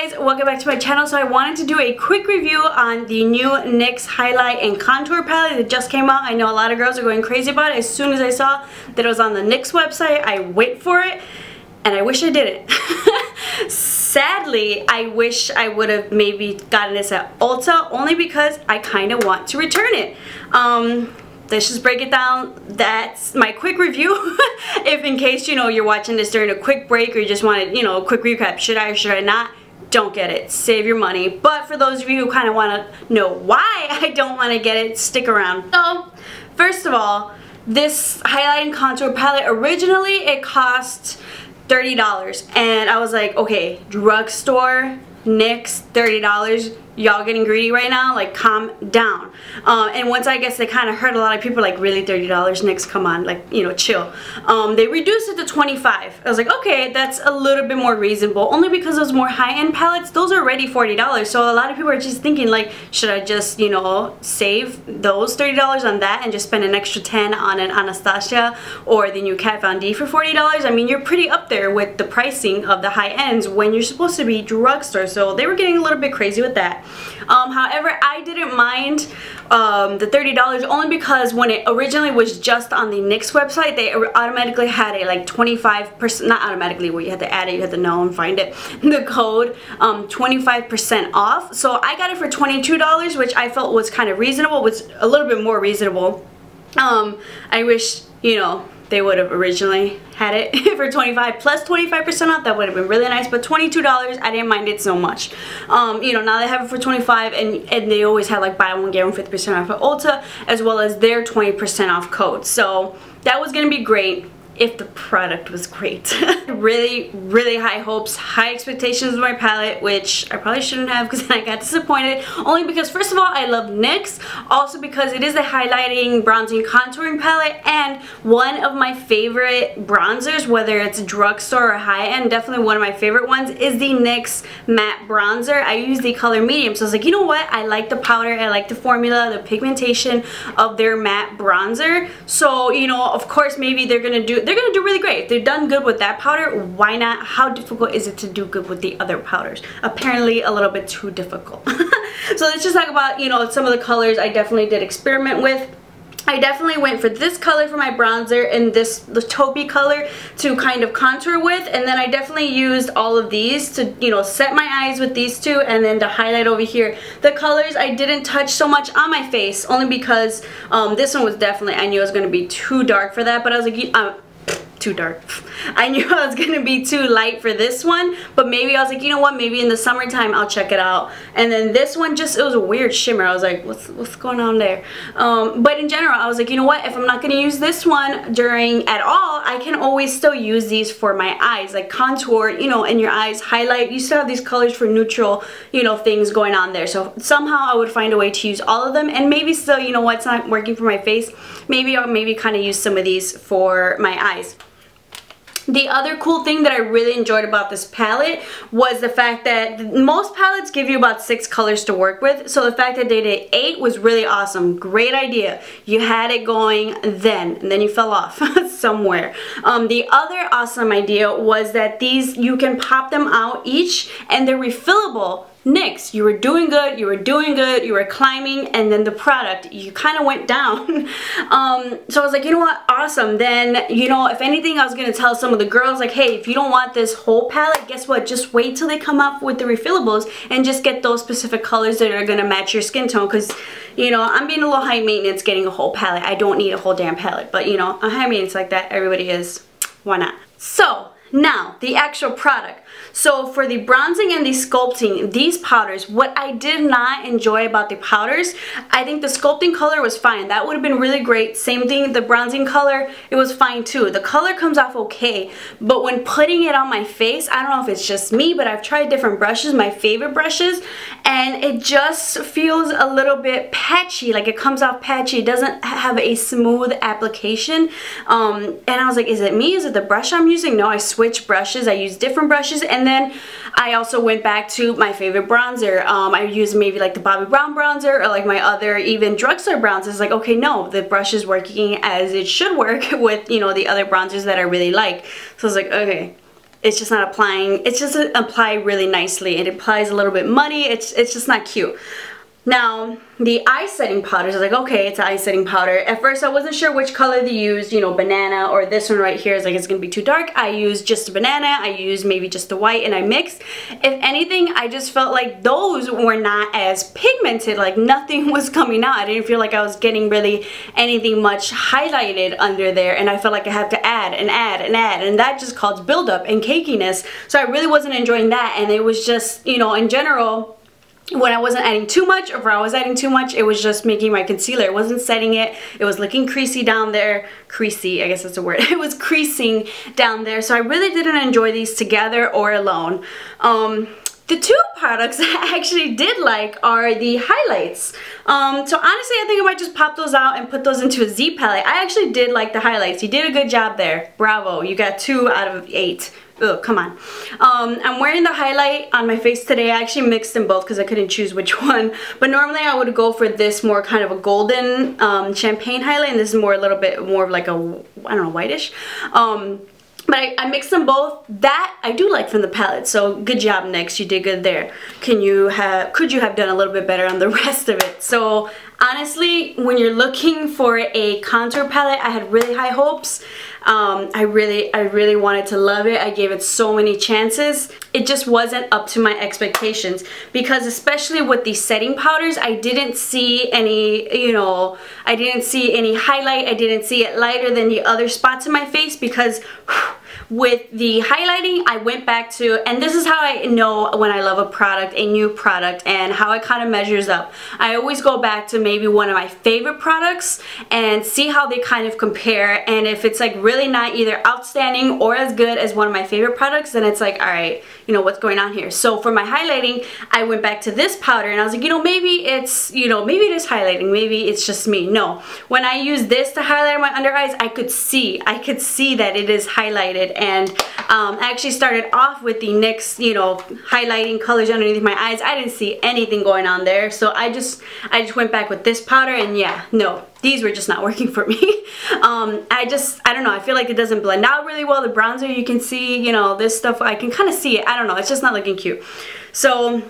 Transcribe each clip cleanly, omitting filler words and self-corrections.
guys, welcome back to my channel. So I wanted to do a quick review on the new NYX highlight and contour palette that just came out. I know a lot of girls are going crazy about it. As soon as I saw that it was on the NYX website, I wait for it, and I wish I didn't. Sadly, I wish I would have maybe gotten this at Ulta, only because I kind of want to return it. Let's just break it down. That's my quick review. If in case, you're watching this during a quick break or you just wanted, a quick recap, should I or should I not? Don't get it. Save your money. But for those of you who kind of want to know why I don't want to get it, stick around. So, first of all, this highlight and contour palette, originally it cost $30. And I was like, okay, drugstore, NYX, $30. Y'all getting greedy right now? Like, calm down. And once I guess they kind of heard a lot of people like, really, $30, NYX, come on, like, chill. They reduced it to $25. I was like, okay, that's a little bit more reasonable, only because those more high-end palettes, those are already $40. So a lot of people are just thinking like, should I just, save those $30 on that and just spend an extra $10 on an Anastasia or the new Kat Von D for $40? I mean, you're pretty up there with the pricing of the high ends when you're supposed to be drugstore. So they were getting a little bit crazy with that. However, I didn't mind the $30 only because when it originally was just on the NYX website, they automatically had a like 25%, not automatically, where you had to add it, you had to know and find it, the code, 25% off. So I got it for $22, which I felt was kind of reasonable, was a little bit more reasonable. I wish, they would have originally had it for 25 plus 25% off. That would have been really nice, but $22, I didn't mind it so much. Now they have it for 25, and they always have like buy one get one 50% off at Ulta, as well as their 20% off code. So that was gonna be great if the product was great. Really, really high hopes, high expectations with my palette, which I probably shouldn't have because I got disappointed. Only because, first of all, I love NYX. Also because it is a highlighting, bronzing, contouring palette, and one of my favorite bronzers, whether it's drugstore or high-end, definitely one of my favorite ones, is the NYX matte bronzer. I use the color medium, so I was like, you know what? I like the powder, I like the formula, the pigmentation of their matte bronzer. So, of course, maybe they're gonna do really great. If they've done good with that powder, why not? How difficult is it to do good with the other powders? Apparently a little bit too difficult. So let's just talk about, some of the colors I definitely did experiment with. I definitely went for this color for my bronzer and the taupey color to kind of contour with, and then I definitely used all of these to, set my eyes with these two, and then to highlight over here. The colors I didn't touch so much on my face, only because this one was definitely, I knew it was going to be too dark for that, but I was like, too dark. I knew I was gonna be too light for this one, but maybe I was like, you know what, maybe in the summertime I'll check it out. And then this one, just, it was a weird shimmer. I was like, what's going on there? But in general, I was like, you know what, if I'm not gonna use this one during at all, I can always still use these for my eyes, like contour, in your eyes, highlight. You still have these colors for neutral, things going on there. So somehow I would find a way to use all of them, and maybe still, what's not working for my face, maybe I'll kind of use some of these for my eyes. The other cool thing that I really enjoyed about this palette was the fact that most palettes give you about 6 colors to work with. So the fact that they did 8 was really awesome. Great idea. You had it going then, and then you fell off somewhere. The other awesome idea was that these, you can pop them out each, and they're refillable. NYX, you were doing good, you were climbing, and then the product, you kind of went down. So I was like, you know what, awesome. Then, if anything, I was going to tell some of the girls, like, hey, if you don't want this whole palette, guess what, just wait till they come up with the refillables and just get those specific colors that are going to match your skin tone, because, I'm being a little high maintenance getting a whole palette. I don't need a whole damn palette, but, I'm high maintenance like that, everybody is, why not? So, now, the actual product. So for the bronzing and the sculpting, these powders, what I did not enjoy about the powders, I think the sculpting color was fine. That would have been really great. Same thing, the bronzing color, it was fine too. The color comes off okay, but when putting it on my face, I don't know if it's just me, but I've tried different brushes, my favorite brushes, and it just feels a little bit patchy, like it comes off patchy. It doesn't have a smooth application. And I was like, is it me? Is it the brush I'm using? No, I switched brushes. I used different brushes, and then I also went back to my favorite bronzer. I used maybe like the Bobbi Brown bronzer or like my other even drugstore bronzers. Like, okay, no, the brush is working as it should work with, the other bronzers that I really like. So I was like, okay, it's just not applying. It's just apply really nicely. It applies a little bit muddy. It's just not cute. Now, the eye setting powders, I was like, okay, it's an eye setting powder. At first, I wasn't sure which color to use, you know, banana or this one right here. Is like, it's gonna be too dark. I used just a banana. I used maybe just the white and I mixed. If anything, I just felt like those were not as pigmented, like nothing was coming out. I didn't feel like I was getting really anything much highlighted under there, and I felt like I had to add and add and add, and that just caused buildup and cakiness. So I really wasn't enjoying that, and it was just, you know, in general, when I wasn't adding too much, or if I was adding too much, it was just making my concealer. It wasn't setting it. It was looking creasy down there. Creasy, I guess that's a word. It was creasing down there. So I really didn't enjoy these together or alone. The two products I actually did like are the highlights. So honestly, I think I might just pop those out and put those into a Z palette. I actually did like the highlights. You did a good job there. Bravo. You got 2 out of 8. Ugh, come on. I'm wearing the highlight on my face today. I actually mixed them both because I couldn't choose which one. But normally I would go for this more kind of a golden champagne highlight, and this is more a little bit more of like a, I don't know, whitish. But I mixed them both. That I do like from the palette, so good job, NYX. You did good there. Could you have done a little bit better on the rest of it? So honestly, when you're looking for a contour palette, I had really high hopes. I really wanted to love it. I gave it so many chances. It just wasn't up to my expectations, because especially with the setting powders, I didn't see any, you know, I didn't see any highlight. I didn't see it lighter than the other spots in my face, because with the highlighting, I went back to, and this is how I know when I love a product, a new product, and how it kind of measures up. I always go back to maybe one of my favorite products and see how they kind of compare, and if it's like really not either outstanding or as good as one of my favorite products, then it's like, all right, you know, what's going on here? So for my highlighting, I went back to this powder and I was like, you know, maybe it's, you know, maybe it is highlighting, maybe it's just me. No, when I used this to highlight my under eyes, I could see that it is highlighted. And I actually started off with the NYX, you know, highlighting colors underneath my eyes. I didn't see anything going on there, so I just went back with this powder, and yeah, no, these were just not working for me. I don't know, I feel like it doesn't blend out really well. The bronzer, you can see, you know, this stuff, I can kind of see it. I don't know, it's just not looking cute. So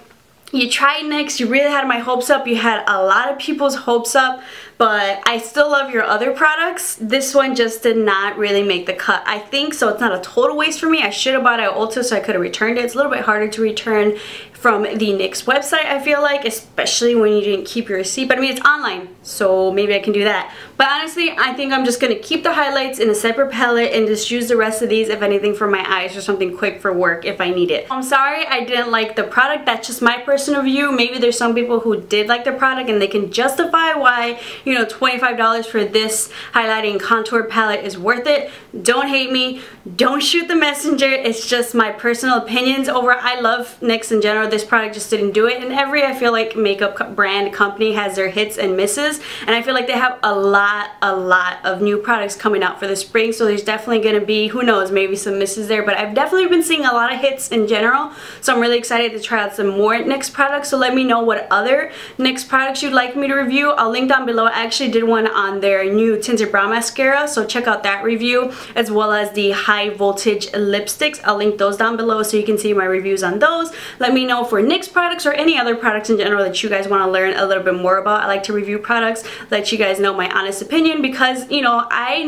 you tried NYX, you really had my hopes up, you had a lot of people's hopes up, but I still love your other products. This one just did not really make the cut, I think, so it's not a total waste for me. I should have bought it at Ulta, so I could have returned it. It's a little bit harder to return from the NYX website, I feel like, especially when you didn't keep your receipt, but I mean, it's online, so maybe I can do that. But honestly, I think I'm just gonna keep the highlights in a separate palette and just use the rest of these, if anything, for my eyes or something quick for work if I need it. I'm sorry I didn't like the product. That's just my personal view. Maybe there's some people who did like the product and they can justify why, you know, $25 for this highlighting contour palette is worth it. Don't hate me. Don't shoot the messenger. It's just my personal opinions over. I love NYX in general. This product just didn't do it, and I feel like makeup brand company has their hits and misses, and I feel like they have a lot of new products coming out for the spring, so there's definitely gonna be, who knows, maybe some misses there, but I've definitely been seeing a lot of hits in general, so I'm really excited to try out some more NYX products. So let me know what other NYX products you'd like me to review. I'll link down below. I actually did one on their new tinted brow mascara, so check out that review, as well as the high voltage lipsticks. I'll link those down below so you can see my reviews on those. Let me know for NYX products or any other products in general that you guys want to learn a little bit more about. I like to review products, let you guys know my honest opinion, because, you know, I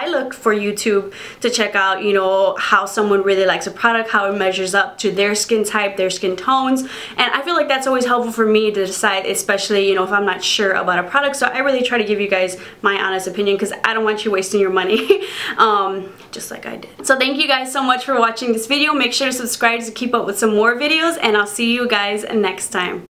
look for YouTube to check out, you know, how someone really likes a product, how it measures up to their skin type, their skin tones, and I feel like that's always helpful for me to decide, especially, you know, if I'm not sure about a product. So I really try to give you guys my honest opinion, because I don't want you wasting your money just like I did. So thank you guys so much for watching this video. Make sure to subscribe to keep up with some more videos, and I'll see you guys next time.